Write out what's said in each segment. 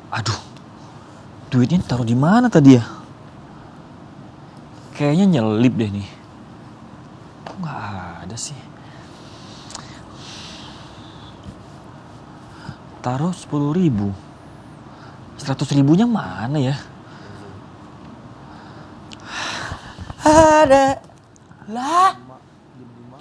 Aduh, duitnya taruh di mana tadi ya? Kayaknya nyelip deh nih. Kok nggak ada sih? Taruh 10.000. 100.000-nya mana ya? Ada. Lah.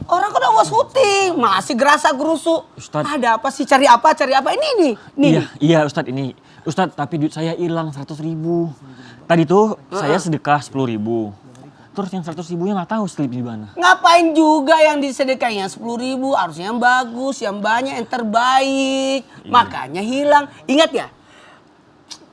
Orang kan udah syuting, masih gerasa gerusu. Ustadz. Ada apa sih? Cari apa? Ini nih. Iya Ustadz ini. Ustadz tapi duit saya hilang 100.000. Tadi tuh saya sedekah 10.000. Terus yang 100.000-nya nggak tahu slip di mana. Ngapain juga yang disedekahin yang 10.000? Harusnya yang bagus, yang banyak, yang terbaik. Iya. Makanya hilang. Ingat ya?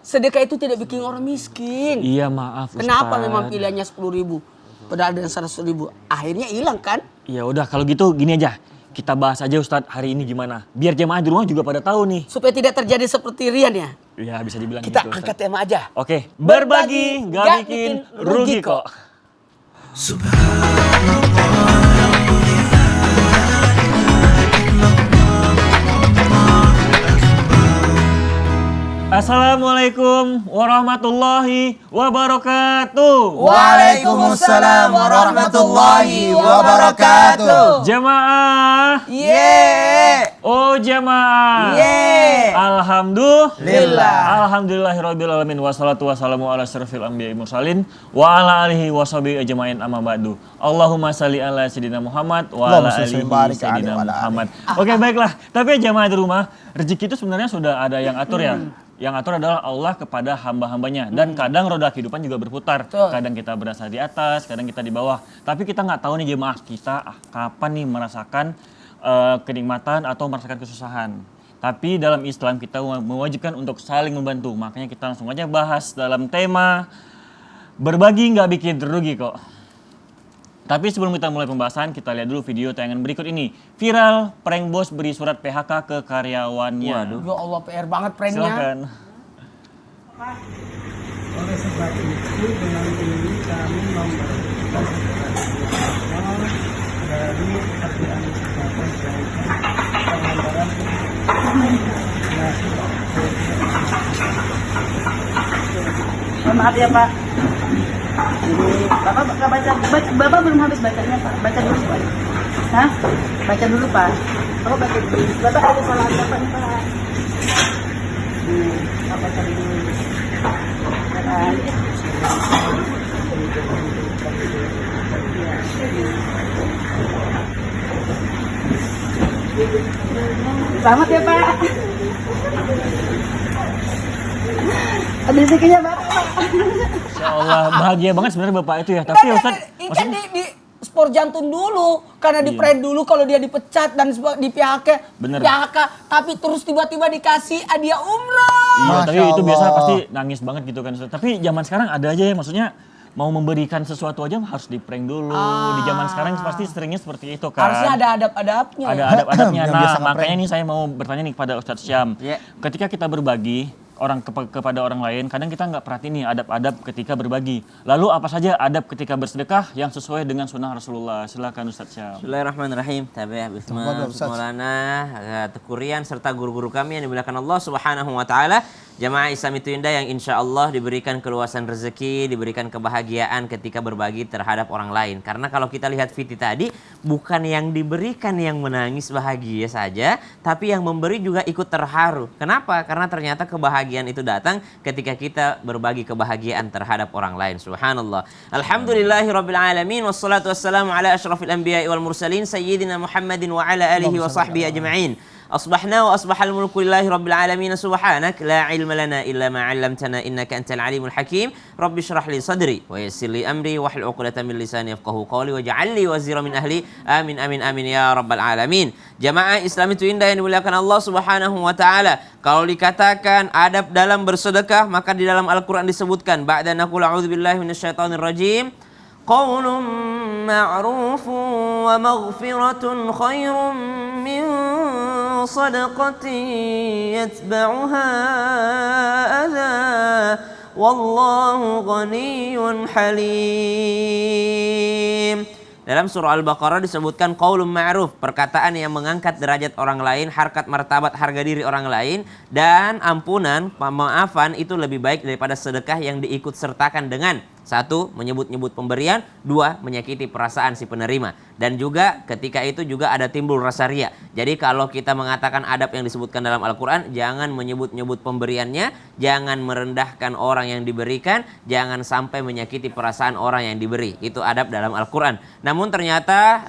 Sedekah itu tidak bikin orang miskin. Iya maaf Ustadz. Kenapa memang pilihannya 10.000? Padahal ada yang 100.000. Akhirnya hilang kan? Ya udah kalau gitu gini aja. Kita bahas aja Ustadz hari ini gimana. Biar jemaah di rumah juga pada tahu nih. Supaya tidak terjadi seperti Rian ya. Iya bisa dibilang Kita gitu angkat Ustadz. tema aja. Oke, berbagi gak bikin rugi kok. Assalamualaikum warahmatullahi wabarakatuh. Waalaikumsalam warahmatullahi wabarakatuh. Jemaah. Yeay. Oh jemaah. Yeay. Alhamdulillahirabbil alamin wassalatu wassalamu ala asyrofil anbiya'i mursalin wa ala alihi washabihi ajmain amma ba'du. Allahumma shalli ala sayyidina Muhammad wa ala alihi sayyidina Muhammad. Oke baiklah. Tapi jemaah di rumah, rezeki itu sebenarnya sudah ada yang atur ya. Yang atur adalah Allah kepada hamba-hambanya. Dan kadang roda kehidupan juga berputar. Kadang kita berada di atas, kadang kita di bawah. Tapi kita nggak tahu nih jemaah kita kapan nih merasakan kenikmatan atau merasakan kesusahan. Tapi dalam Islam kita mewajibkan untuk saling membantu. Makanya kita langsung aja bahas dalam tema berbagi nggak bikin rugi kok. Tapi sebelum kita mulai pembahasan, kita lihat dulu video tayangan berikut ini. Viral, prank bos beri surat PHK ke karyawannya. Waduh. Ya Allah, PR banget pranknya. Silakan. Oleh sebab itu dengan ini kami memberikan dari kerjaan sebagai pengambaran Maaf ya Pak. Jadi Bapak belum habis bacanya Pak. Baca dulu Pak. Hah? Baca dulu Pak. Oh baca dulu. Bapak ada salah apa nih Pak? Pak baca dulu. Kan? Selamat ya Pak. Ada rezekinya Bapak. Insya Allah bahagia banget sebenarnya Bapak itu ya. Tapi ya Ustaz, Kan di sport jantung dulu. Karena di prank dulu kalau dia dipecat dan di PHK. Bener. PHK. Tapi terus tiba-tiba dikasih hadiah umroh. iya, tapi Masya itu biasa Allah. pasti nangis banget gitu kan Ustaz. Tapi zaman sekarang ada aja ya, maksudnya mau memberikan sesuatu aja harus di prank dulu. Di zaman sekarang pasti seringnya seperti itu kan. Harusnya ada adab-adabnya. Ada ya. adab-adabnya. Yang Nah, biasa ngeprank. makanya nih saya mau bertanya nih kepada Ustadz Syam. Iya. Ketika kita berbagi kepada orang lain, kadang kita nggak perhatiin nih adab-adab ketika berbagi. Lalu apa saja adab ketika bersedekah yang sesuai dengan sunnah Rasulullah? Silakan Ustadz Syam. Bismillahirrahmanirrahim. Tabi'ah Bismillah Tafadhol, Ustaz. Maulana Tekurian serta guru-guru kami yang dimuliakan Allah Subhanahu wa taala. Jamaah Islam itu indah yang insya Allah diberikan keluasan rezeki, diberikan kebahagiaan ketika berbagi terhadap orang lain. Karena kalau kita lihat Fiti tadi, bukan yang diberikan yang menangis bahagia saja, tapi yang memberi juga ikut terharu. Kenapa? Karena ternyata kebahagiaan itu datang ketika kita berbagi kebahagiaan terhadap orang lain. Subhanallah. Alhamdulillahirabbil alamin wassalatu wassalamu ala asyrafil anbiya'i wal mursalin sayyidina Muhammadin wa ala alihi wa sahbihi ajma'in. أصبحنا وأصبح الملك لله رب العالمين سبحانك لا علم لنا إلا ما علمتنا إنك أنت العليم الحكيم رب اشرح لي صدري ويسر لي أمري واحلل عقدة من لساني يفقهوا قولي واجعل لي وزيرا من أهلي آمين آمين آمين يا رب العالمين. Jamaah Islam itu indah yang dimuliakan Allah Subhanahu wa taala. Kalau dikatakan adab dalam bersedekah, maka di dalam Al-Qur'an disebutkan ba'da naqul a'udzubillahi minasyaitonir rajim. قول معروف ومغفرة خير من صدقة يتبعها أذى والله غني حليم. Dalam surah Al-Baqarah disebutkan qaulun ma'ruf, perkataan yang mengangkat derajat orang lain, harkat martabat harga diri orang lain, dan ampunan, pemaafan itu lebih baik daripada sedekah yang diikut sertakan dengan 1. Menyebut-nyebut pemberian, 2. Menyakiti perasaan si penerima. Dan juga ketika itu juga ada timbul rasa riya. Jadi kalau kita mengatakan adab yang disebutkan dalam Al-Quran, jangan menyebut-nyebut pemberiannya, jangan merendahkan orang yang diberikan, jangan sampai menyakiti perasaan orang yang diberi. Itu adab dalam Al-Quran. Namun ternyata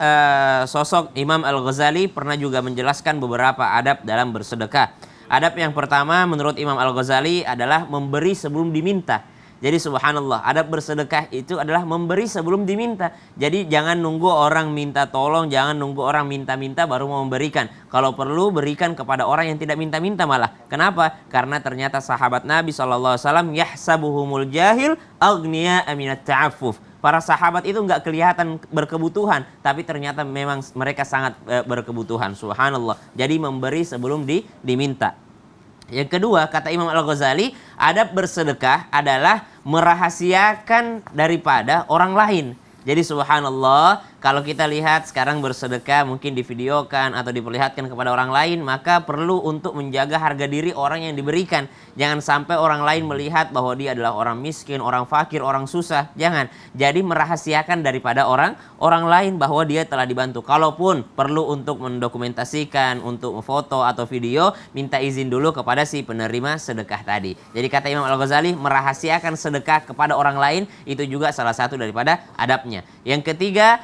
sosok Imam Al-Ghazali pernah juga menjelaskan beberapa adab dalam bersedekah. Adab yang pertama menurut Imam Al-Ghazali adalah memberi sebelum diminta. Jadi subhanallah, adab bersedekah itu adalah memberi sebelum diminta. Jadi jangan nunggu orang minta tolong, jangan nunggu orang minta-minta baru mau memberikan. Kalau perlu berikan kepada orang yang tidak minta-minta malah. Kenapa? Karena ternyata sahabat Nabi SAW yahsabuhumul jahil aghniya aminat ta'affuf. Para sahabat itu nggak kelihatan berkebutuhan, tapi ternyata memang mereka sangat berkebutuhan. Subhanallah. Jadi memberi sebelum diminta. Yang kedua, kata Imam Al-Ghazali, adab bersedekah adalah merahasiakan daripada orang lain. Jadi subhanallah, kalau kita lihat sekarang bersedekah mungkin divideokan atau diperlihatkan kepada orang lain, maka perlu untuk menjaga harga diri orang yang diberikan. Jangan sampai orang lain melihat bahwa dia adalah orang miskin, orang fakir, orang susah. Jangan. Jadi merahasiakan daripada orang lain bahwa dia telah dibantu. Kalaupun perlu untuk mendokumentasikan, untuk foto atau video, minta izin dulu kepada si penerima sedekah tadi. Jadi kata Imam Al-Ghazali, merahasiakan sedekah kepada orang lain itu juga salah satu daripada adabnya. Yang ketiga,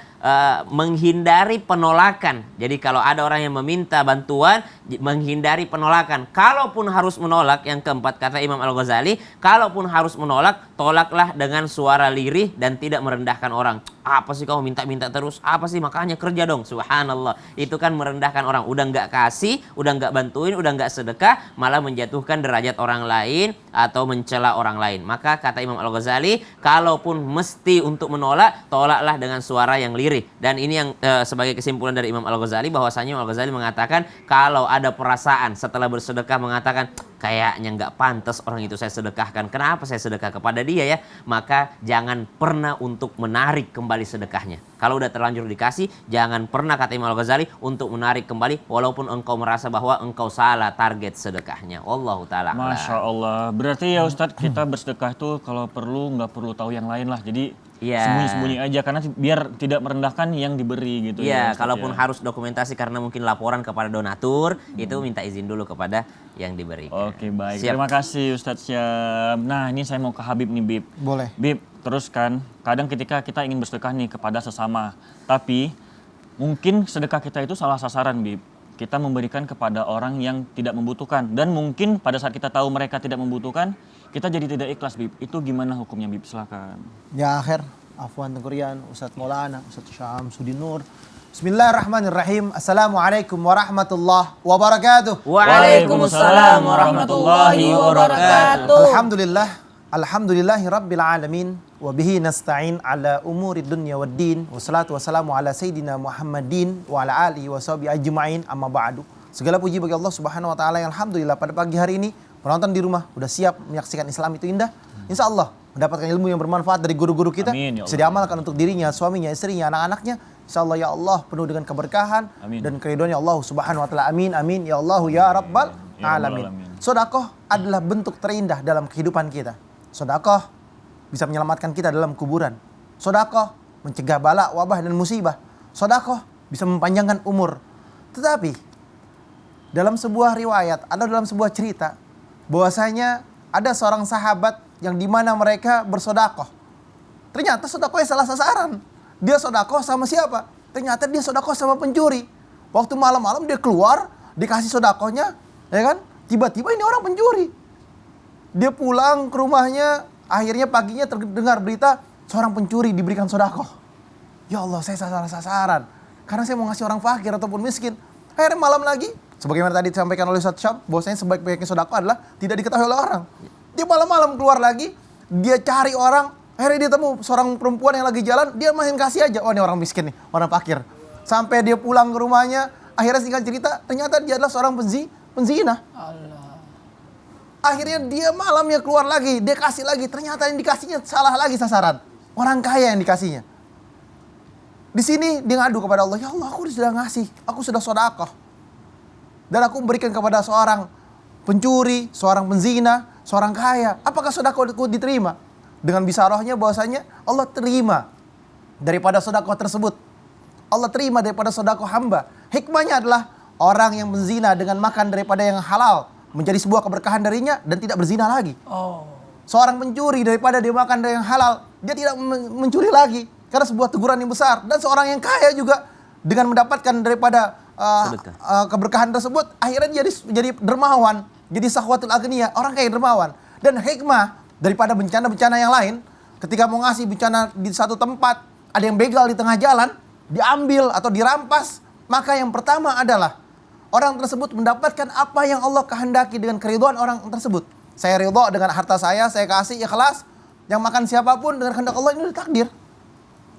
menghindari penolakan. Jadi kalau ada orang yang meminta bantuan, menghindari penolakan. Kalaupun harus menolak, yang keempat kata Imam Al-Ghazali, kalaupun harus menolak, tolaklah dengan suara lirih dan tidak merendahkan orang. Apa sih kamu minta-minta terus? Apa sih, makanya kerja dong. Subhanallah. Itu kan merendahkan orang. Udah nggak kasih, udah nggak bantuin, udah nggak sedekah, malah menjatuhkan derajat orang lain atau mencela orang lain. Maka kata Imam Al-Ghazali, kalaupun mesti untuk menolak, tolaklah dengan suara yang lirih. Dan ini yang sebagai kesimpulan dari Imam Al-Ghazali, bahwasanya Imam Al-Ghazali mengatakan kalau ada perasaan setelah bersedekah mengatakan kayaknya nggak pantas orang itu saya sedekahkan, kenapa saya sedekah kepada dia ya, maka jangan pernah untuk menarik kembali sedekahnya. Kalau udah terlanjur dikasih, jangan pernah kata Imam Al-Ghazali untuk menarik kembali walaupun engkau merasa bahwa engkau salah target sedekahnya. Wallahu ta'ala. Masya Allah. Berarti ya Ustadz, kita bersedekah tuh kalau perlu nggak perlu tahu yang lain lah. Jadi sembunyi-sembunyi aja karena biar tidak merendahkan yang diberi gitu. Iya, kalaupun harus dokumentasi karena mungkin laporan kepada donatur, itu minta izin dulu kepada yang diberikan. Oke, baik. Siap. Terima kasih Ustadz Syam. Nah, ini saya mau ke Habib nih, Bib. Boleh. Bib, terus kan kadang ketika kita ingin bersedekah nih kepada sesama, tapi mungkin sedekah kita itu salah sasaran, Bib. Kita memberikan kepada orang yang tidak membutuhkan, dan mungkin pada saat kita tahu mereka tidak membutuhkan, kita jadi tidak ikhlas, Bib. Itu gimana hukumnya, Bib? Silakan. Ya akhir, Afwan Tengkurian, Ustadz Maulana, Ustadz Syamsuddin Nur. Bismillahirrahmanirrahim. Assalamualaikum warahmatullahi wabarakatuh. Waalaikumsalam warahmatullahi wabarakatuh. Alhamdulillah, alhamdulillahi rabbil alamin. Wabihi nasta'in ala umuri dunya wad din. Wassalatu wassalamu ala sayyidina Muhammadin wa ala alihi wa sahbihi ajma'in, amma ba'du. Segala puji bagi Allah Subhanahu wa taala yang alhamdulillah pada pagi hari ini penonton di rumah udah siap menyaksikan Islam itu indah. Insya Allah mendapatkan ilmu yang bermanfaat dari guru-guru kita. Amin, ya Allah. Bisa diamalkan untuk dirinya, suaminya, istrinya, anak-anaknya. Insya Allah ya Allah penuh dengan keberkahan. Amin. Dan keridhoannya Allah Subhanahu wa taala. Amin amin ya Allah ya Rabbal alamin. Sedekah adalah bentuk terindah dalam kehidupan kita. Sedekah bisa menyelamatkan kita dalam kuburan. Sedekah mencegah bala, wabah dan musibah. Sedekah bisa memanjangkan umur. Tetapi dalam sebuah riwayat, ada dalam sebuah cerita bahwasanya ada seorang sahabat yang dimana mereka bersedekah. Ternyata sedekahnya salah sasaran. Dia sedekah sama siapa? Ternyata dia sedekah sama pencuri. Waktu malam-malam dia keluar, dikasih sedekahnya, ya kan? Tiba-tiba ini orang pencuri. Dia pulang ke rumahnya, akhirnya paginya terdengar berita seorang pencuri diberikan sedekah. Ya Allah, saya salah sasaran. Karena saya mau ngasih orang fakir ataupun miskin. Akhirnya malam lagi, sebagaimana tadi disampaikan oleh Ustadz Syam, bahwasanya sebaik-baiknya sedekah adalah tidak diketahui oleh orang. Dia malam-malam keluar lagi, dia cari orang, akhirnya dia temu seorang perempuan yang lagi jalan, dia main kasih aja, oh ini orang miskin nih, orang fakir. Sampai dia pulang ke rumahnya, akhirnya singkat cerita, ternyata dia adalah seorang penzina. Akhirnya dia malamnya keluar lagi, dia kasih lagi, ternyata yang dikasihnya salah lagi sasaran. Orang kaya yang dikasihnya. Di sini dia ngadu kepada Allah, ya Allah aku sudah ngasih, aku sudah sedekah. Dan aku memberikan kepada seorang pencuri, seorang penzina, seorang kaya. Apakah sedekahku diterima? Dengan bisyarahnya bahwasanya Allah terima daripada sedekah tersebut. Allah terima daripada sedekah hamba. Hikmahnya adalah orang yang berzina dengan makan daripada yang halal menjadi sebuah keberkahan darinya dan tidak berzina lagi. Seorang pencuri daripada dia makan dari yang halal, dia tidak mencuri lagi karena sebuah teguran yang besar. Dan seorang yang kaya juga dengan mendapatkan daripada keberkahan tersebut, akhirnya jadi dermawan, jadi sahwatul agniya, orang kaya dermawan. Dan hikmah daripada bencana-bencana yang lain, ketika mau ngasih bencana di satu tempat, ada yang begal di tengah jalan, diambil atau dirampas, maka yang pertama adalah orang tersebut mendapatkan apa yang Allah kehendaki dengan keridhaan orang tersebut. Saya ridha dengan harta saya kasih ikhlas. Yang makan siapapun dengan kehendak Allah, ini takdir.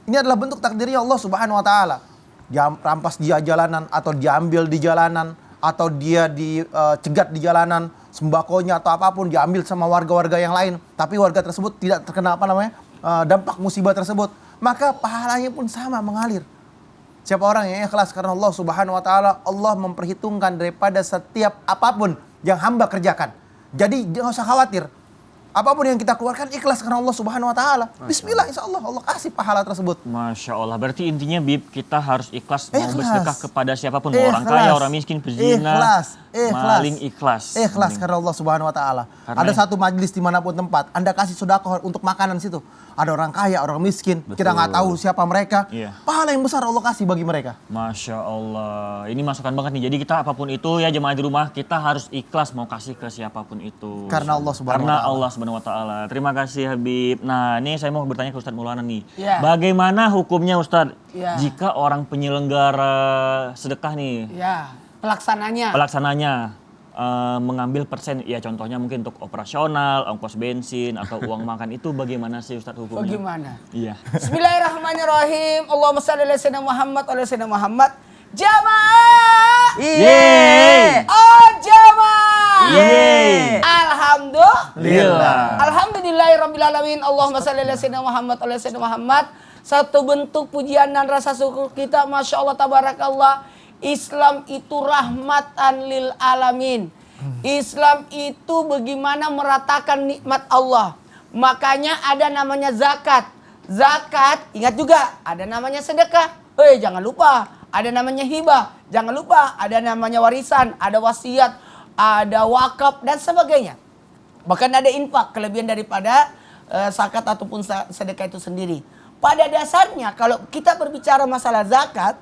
Ini adalah bentuk takdirnya Allah Subhanahu wa taala. Dia rampas dia jalanan atau diambil di jalanan atau dia dicegat di jalanan, sembakonya atau apapun diambil sama warga-warga yang lain, tapi warga tersebut tidak terkena dampak musibah tersebut, maka pahalanya pun sama mengalir. Siapa orang yang ikhlas karena Allah Subhanahu wa taala, Allah memperhitungkan daripada setiap apapun yang hamba kerjakan. Jadi jangan usah khawatir. Apapun yang kita keluarkan ikhlas karena Allah Subhanahu wa taala. Bismillah, insyaallah Allah kasih pahala tersebut. Masya Allah. Berarti intinya Bib, kita harus ikhlas mau bersedekah kepada siapapun, mau orang kaya, orang miskin, pezina, maling, ikhlas. Ikhlas karena Allah Subhanahu wa taala. Ada satu majlis dimanapun tempat, Anda kasih sedekah untuk makanan situ. Ada orang kaya, orang miskin, kita nggak tahu siapa mereka. Pahala yang besar Allah kasih bagi mereka. Masya Allah. Ini masukan banget nih. Jadi kita apapun itu ya jemaah di rumah, kita harus ikhlas mau kasih ke siapapun itu. Karena Allah Subhanahu wa taala. Karena Allah Subhanahu wa taala. Terima kasih Habib. Nah, ini saya mau bertanya ke Ustadz Maulana nih. Ya. Bagaimana hukumnya Ustadz Ya. jika orang penyelenggara sedekah nih, Ya, pelaksananya mengambil persen, ya contohnya mungkin untuk operasional, ongkos bensin atau uang makan, itu bagaimana sih Ustadz hukumnya? Bagaimana? Iya. Bismillahirrahmanirrahim. Allahumma shalli ala sayyidina Muhammad wa ala sayyidina Muhammad. Jamaah! Yeay. Oh, jamaah! Yeay. Alhamdulillah. Alhamdulillahirabbil alamin. Allahumma shalli ala sayyidina Muhammad wa ala sayyidina Muhammad. Satu bentuk pujian dan rasa syukur kita, Masya Allah, tabarakallah. Islam itu rahmatan lil alamin. Islam itu bagaimana meratakan nikmat Allah. Makanya ada namanya zakat. Zakat, ingat juga ada namanya sedekah. Jangan lupa, ada namanya hibah. Jangan lupa, ada namanya warisan, ada wasiat, ada wakaf dan sebagainya. Bahkan ada infak, kelebihan daripada zakat ataupun sedekah itu sendiri. Pada dasarnya kalau kita berbicara masalah zakat,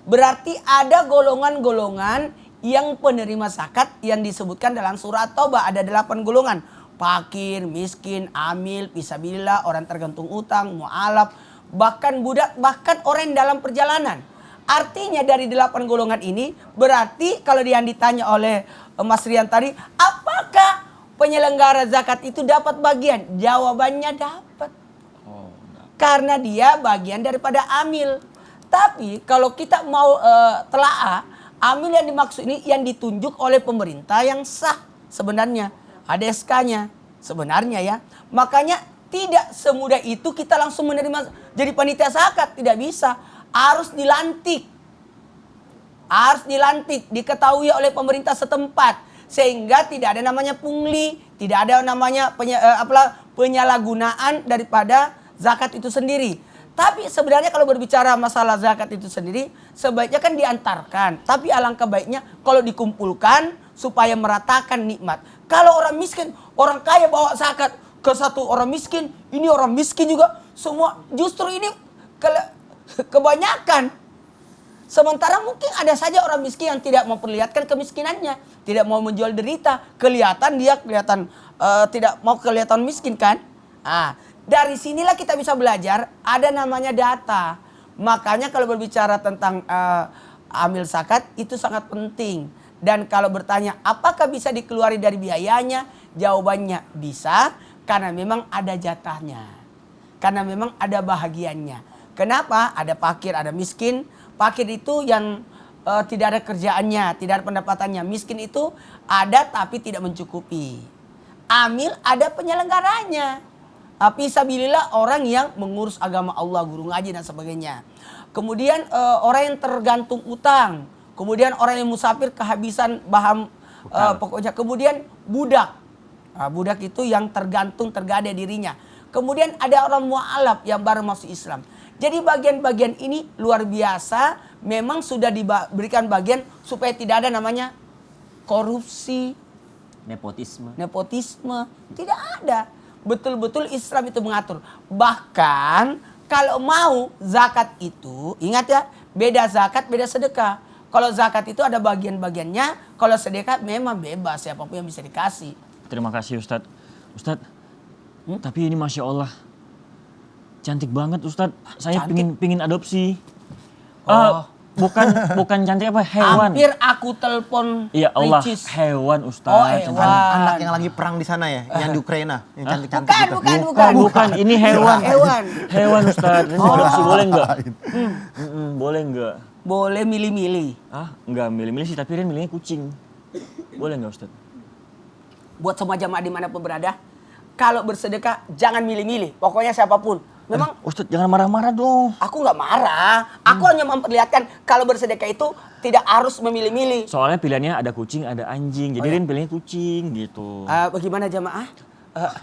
berarti ada golongan-golongan yang penerima zakat yang disebutkan dalam surat Taubah. Ada 8 golongan. Fakir, miskin, amil, fisabilillah, orang tergantung utang, mu'alaf, bahkan budak, bahkan orang yang dalam perjalanan. Artinya dari 8 golongan ini berarti kalau yang ditanya oleh Mas Rian tadi, apakah penyelenggara zakat itu dapat bagian? Jawabannya dapat. Karena dia bagian daripada amil. Tapi kalau kita mau telaah, amil yang dimaksud ini yang ditunjuk oleh pemerintah yang sah sebenarnya. Ada SK-nya sebenarnya ya. Makanya tidak semudah itu kita langsung menerima jadi panitia zakat. Tidak bisa. Harus dilantik. Harus dilantik. Diketahui oleh pemerintah setempat. Sehingga tidak ada namanya pungli. Tidak ada namanya penyalahgunaan daripada zakat itu sendiri. Tapi sebenarnya kalau berbicara masalah zakat itu sendiri, sebaiknya kan diantarkan. Tapi alangkah baiknya kalau dikumpulkan supaya meratakan nikmat. Kalau orang miskin, orang kaya bawa zakat ke satu orang miskin, ini orang miskin juga, semua justru ini kebanyakan. Sementara mungkin ada saja orang miskin yang tidak memperlihatkan kemiskinannya, tidak mau menjual derita, kelihatan tidak mau kelihatan miskin kan? Dari sinilah kita bisa belajar, ada namanya data. Makanya kalau berbicara tentang amil zakat itu sangat penting. Dan kalau bertanya apakah bisa dikeluari dari biayanya? Jawabannya bisa, karena memang ada jatahnya. Karena memang ada bahagiannya. Kenapa? Ada fakir, ada miskin. Fakir itu yang tidak ada kerjaannya, tidak ada pendapatannya. Miskin itu ada tapi tidak mencukupi. Amil ada penyelenggaranya. Fisabilillah orang yang mengurus agama Allah, guru ngaji dan sebagainya. Kemudian orang yang tergantung utang. Kemudian orang yang musafir kehabisan bahan pokoknya. Kemudian budak. Budak itu yang tergantung tergada dirinya. Kemudian ada orang mu'alaf yang baru masuk Islam. Jadi bagian-bagian ini luar biasa. Memang sudah diberikan bagian supaya tidak ada namanya korupsi, nepotisme. Tidak ada. Betul-betul Islam itu mengatur. Bahkan kalau mau zakat itu, ingat ya, beda zakat, beda sedekah. Kalau zakat itu ada bagian-bagiannya, kalau sedekah memang bebas, siapapun yang bisa dikasih. Terima kasih Ustadz. Ustadz, tapi ini Masya Allah, cantik banget Ustadz. Saya pingin adopsi. Bukan cantik apa, hewan. Hampir aku telepon Iya Allah, Ricis. hewan Ustadz. Oh, hewan. Anak yang lagi perang di sana ya, yang di Ukraina, yang cantik-cantik gitu. Bukan. Ini hewan. Hewan. Ustadz. Ini mau adopsi boleh nggak? Boleh nggak? Boleh milih-milih. Nggak milih-milih sih, tapi Ren milihnya kucing. Boleh nggak Ustadz? Buat semua jamaah dimanapun berada, kalau bersedekah jangan milih-milih. Pokoknya siapapun. Memang Ustadz jangan marah-marah dong. aku nggak marah. Aku hanya memperlihatkan kalau bersedekah itu tidak harus memilih-milih. Soalnya pilihannya ada kucing, ada anjing. Jadi Ren pilihnya kucing gitu. Bagaimana jamaah?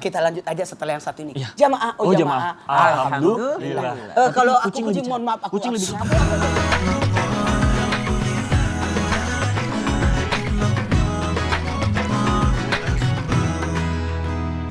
Kita lanjut aja setelah yang satu ini. Iya. Jamaah, Jamaah. Alhamdulillah. Kalau aku Kucing kucing, lebih mohon maaf. Aku kucing lebih absen.